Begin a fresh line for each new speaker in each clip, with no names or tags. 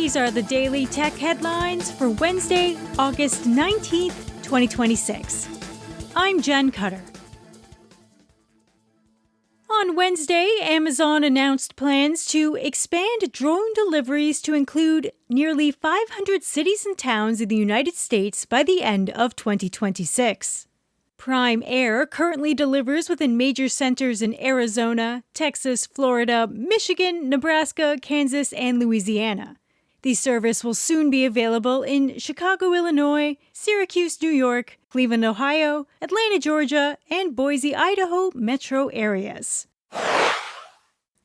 These are the daily tech headlines for Wednesday, August 19th, 2026. I'm Jen Cutter. On Wednesday, Amazon announced plans to expand drone deliveries to include nearly 500 cities and towns in the United States by the end of 2026. Prime Air currently delivers within major centers in Arizona, Texas, Florida, Michigan, Nebraska, Kansas, and Louisiana. The service will soon be available in Chicago, Illinois, Syracuse, New York, Cleveland, Ohio, Atlanta, Georgia, and Boise, Idaho metro areas.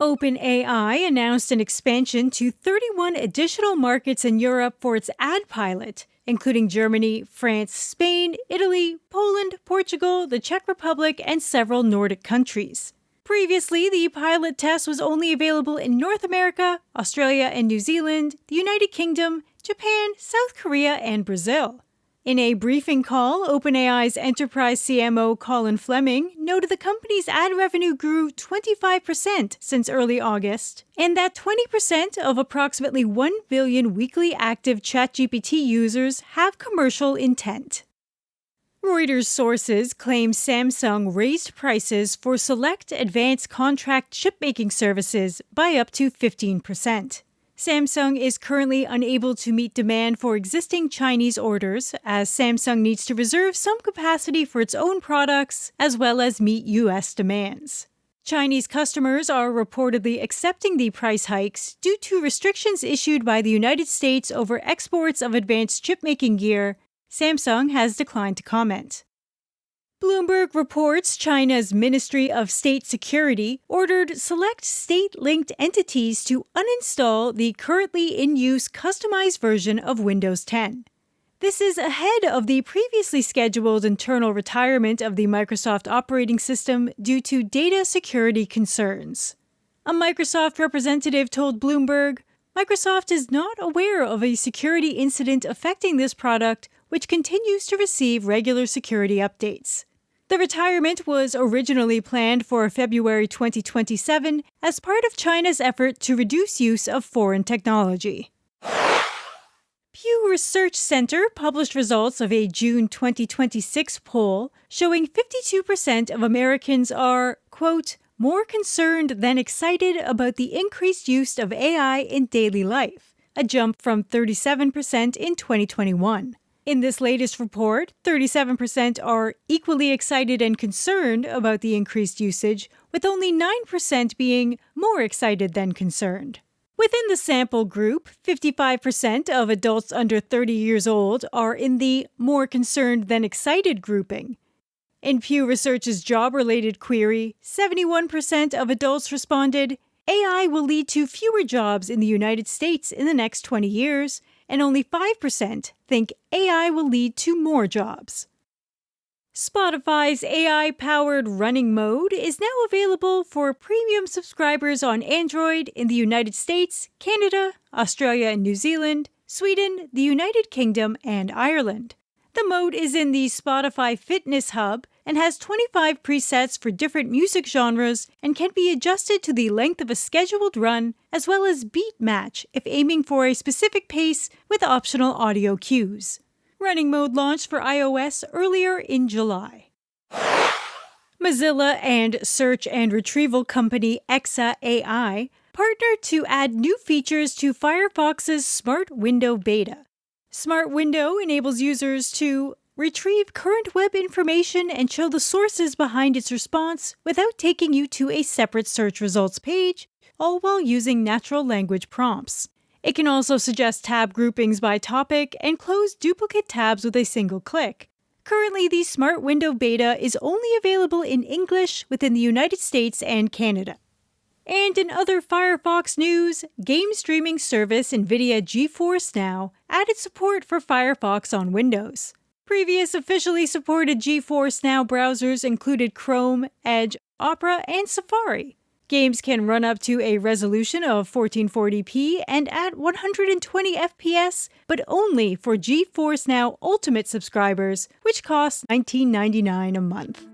OpenAI announced an expansion to 31 additional markets in Europe for its ad pilot, including Germany, France, Spain, Italy, Poland, Portugal, the Czech Republic, and several Nordic countries. Previously, the pilot test was only available in North America, Australia and New Zealand, the United Kingdom, Japan, South Korea, and Brazil. In a briefing call, OpenAI's enterprise CMO Colin Fleming noted the company's ad revenue grew 25% since early August, and that 20% of approximately 1 billion weekly active ChatGPT users have commercial intent. Reuters sources claim Samsung raised prices for select advanced contract chipmaking services by up to 15%. Samsung is currently unable to meet demand for existing Chinese orders, as Samsung needs to reserve some capacity for its own products, as well as meet U.S. demands. Chinese customers are reportedly accepting the price hikes due to restrictions issued by the United States over exports of advanced chipmaking gear. Samsung has declined to comment. Bloomberg reports China's Ministry of State Security ordered select state-linked entities to uninstall the currently in use customized version of Windows 10. This is ahead of the previously scheduled internal retirement of the Microsoft operating system due to data security concerns. A Microsoft representative told Bloomberg, "Microsoft is not aware of a security incident affecting this product, which continues to receive regular security updates." The retirement was originally planned for February 2027 as part of China's effort to reduce use of foreign technology. Pew Research Center published results of a June 2026 poll showing 52% of Americans are, quote, more concerned than excited about the increased use of AI in daily life, a jump from 37% in 2021. In this latest report, 37% are equally excited and concerned about the increased usage, with only 9% being more excited than concerned. Within the sample group, 55% of adults under 30 years old are in the more concerned than excited grouping. In Pew Research's job-related query, 71% of adults responded, AI will lead to fewer jobs in the United States in the next 20 years, and only 5% think AI will lead to more jobs. Spotify's AI-powered running mode is now available for premium subscribers on Android in the United States, Canada, Australia and New Zealand, Sweden, the United Kingdom, and Ireland. The mode is in the Spotify Fitness Hub and has 25 presets for different music genres and can be adjusted to the length of a scheduled run, as well as beat match if aiming for a specific pace with optional audio cues. Running mode launched for iOS earlier in July. Mozilla and search and retrieval company Exa AI partnered to add new features to Firefox's Smart Window beta. Smart Window enables users to retrieve current web information and show the sources behind its response without taking you to a separate search results page, all while using natural language prompts. It can also suggest tab groupings by topic and close duplicate tabs with a single click. Currently, the Smart Window beta is only available in English within the United States and Canada. And in other Firefox news, game streaming service NVIDIA GeForce Now added support for Firefox on Windows. Previous officially supported GeForce Now browsers included Chrome, Edge, Opera, and Safari. Games can run up to a resolution of 1440p and at 120 FPS, but only for GeForce Now Ultimate subscribers, which costs $19.99 a month.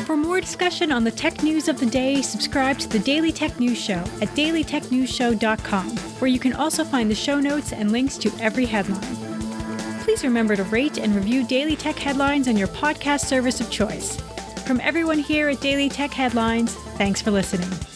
For more discussion on the tech news of the day, subscribe to the Daily Tech News Show at dailytechnewsshow.com, where you can also find the show notes and links to every headline. Please remember to rate and review Daily Tech Headlines on your podcast service of choice. From everyone here at Daily Tech Headlines, thanks for listening.